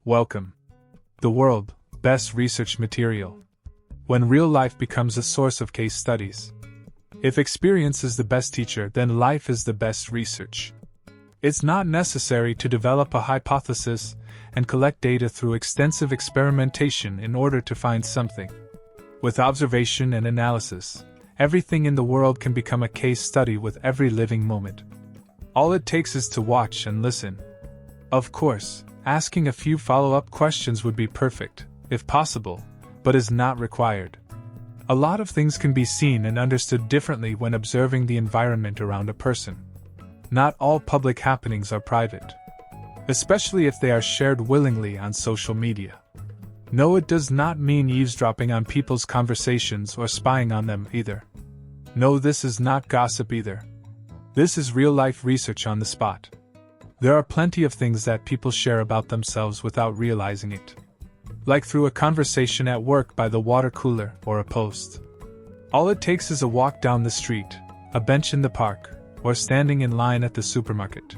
Welcome. The world, best research material. When real life becomes a source of case studies. If experience is the best teacher, then life is the best research. It's not necessary to develop a hypothesis and collect data through extensive experimentation in order to find something. With observation and analysis, everything in the world can become a case study with every living moment. All it takes is to watch and listen. Of course, asking a few follow-up questions would be perfect, if possible, but is not required. A lot of things can be seen and understood differently when observing the environment around a person. Not all public happenings are private, especially if they are shared willingly on social media. No, it does not mean eavesdropping on people's conversations or spying on them either. No, this is not gossip either. This is real-life research on the spot. There are plenty of things that people share about themselves without realizing it. Like through a conversation at work by the water cooler or a post. All it takes is a walk down the street, a bench in the park, or standing in line at the supermarket.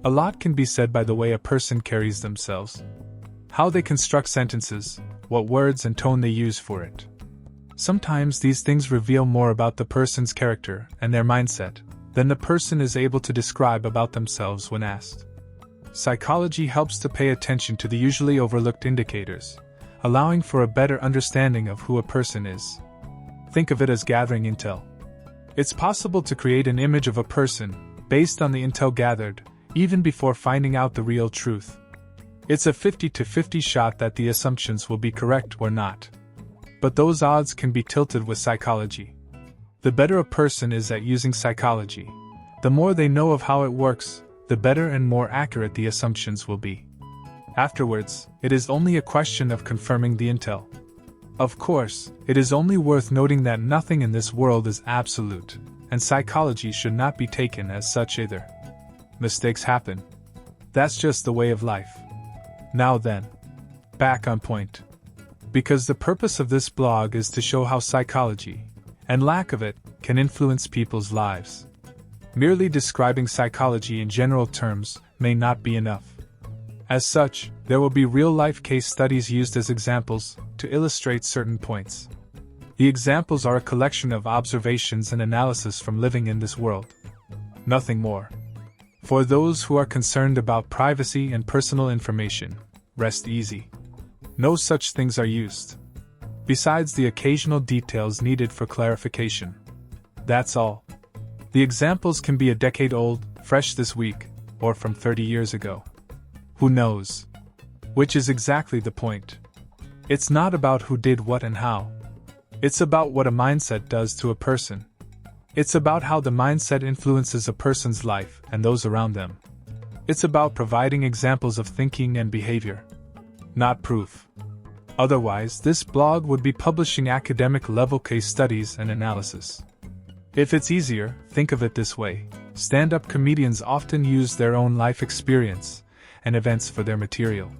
A lot can be said by the way a person carries themselves, how they construct sentences, what words and tone they use for it. Sometimes these things reveal more about the person's character and their mindset than the person is able to describe about themselves when asked. Psychology helps to pay attention to the usually overlooked indicators, allowing for a better understanding of who a person is. Think of it as gathering intel. It's possible to create an image of a person based on the intel gathered, even before finding out the real truth. It's a 50-50 shot that the assumptions will be correct or not. But those odds can be tilted with psychology. The better a person is at using psychology, the more they know of how it works, the better and more accurate the assumptions will be. Afterwards, it is only a question of confirming the intel. Of course, it is only worth noting that nothing in this world is absolute, and psychology should not be taken as such either. Mistakes happen. That's just the way of life. Now then, back on point. Because the purpose of this blog is to show how psychology, and lack of it, can influence people's lives. Merely describing psychology in general terms may not be enough. As such, there will be real-life case studies used as examples to illustrate certain points. The examples are a collection of observations and analysis from living in this world. Nothing more. For those who are concerned about privacy and personal information, rest easy. No such things are used. Besides the occasional details needed for clarification. That's all. The examples can be a decade old, fresh this week, or from 30 years ago. Who knows? Which is exactly the point. It's not about who did what and how. It's about what a mindset does to a person. It's about how the mindset influences a person's life and those around them. It's about providing examples of thinking and behavior. Not proof. Otherwise, this blog would be publishing academic-level case studies and analysis. If it's easier, think of it this way. Stand-up comedians often use their own life experience and events for their material.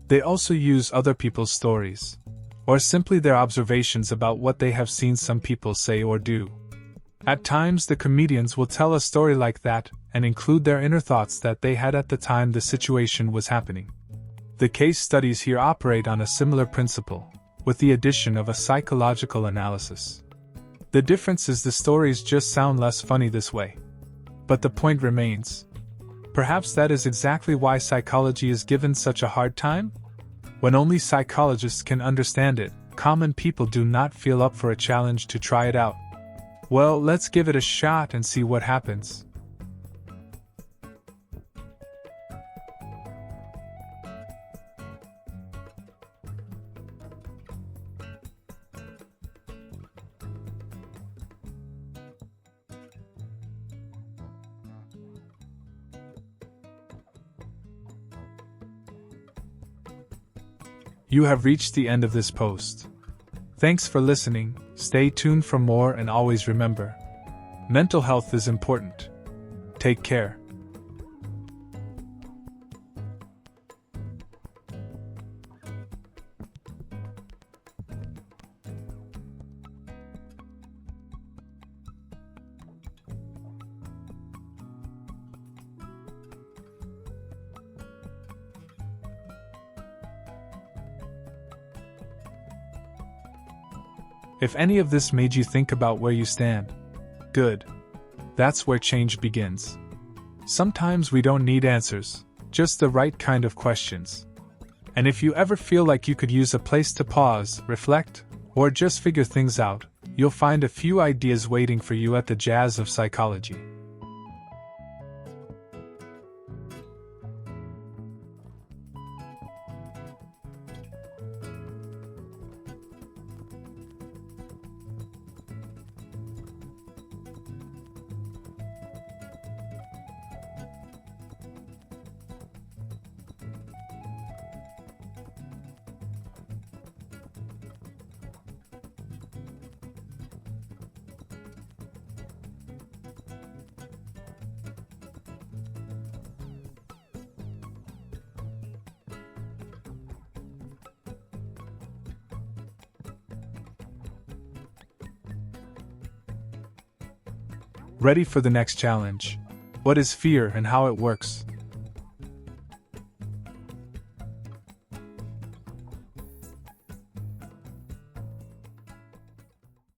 They also use other people's stories, or simply their observations about what they have seen some people say or do. At times, the comedians will tell a story like that and include their inner thoughts that they had at the time the situation was happening. The case studies here operate on a similar principle, with the addition of a psychological analysis. The difference is the stories just sound less funny this way. But the point remains. Perhaps that is exactly why psychology is given such a hard time? When only psychologists can understand it, common people do not feel up for a challenge to try it out. Well, let's give it a shot and see what happens. You have reached the end of this post. Thanks for listening, stay tuned for more and always remember, mental health is important. Take care. If any of this made you think about where you stand, good. That's where change begins. Sometimes we don't need answers, just the right kind of questions. And if you ever feel like you could use a place to pause, reflect, or just figure things out, you'll find a few ideas waiting for you at the Jazz of Psychology. Ready for the next challenge? What is fear and how it works?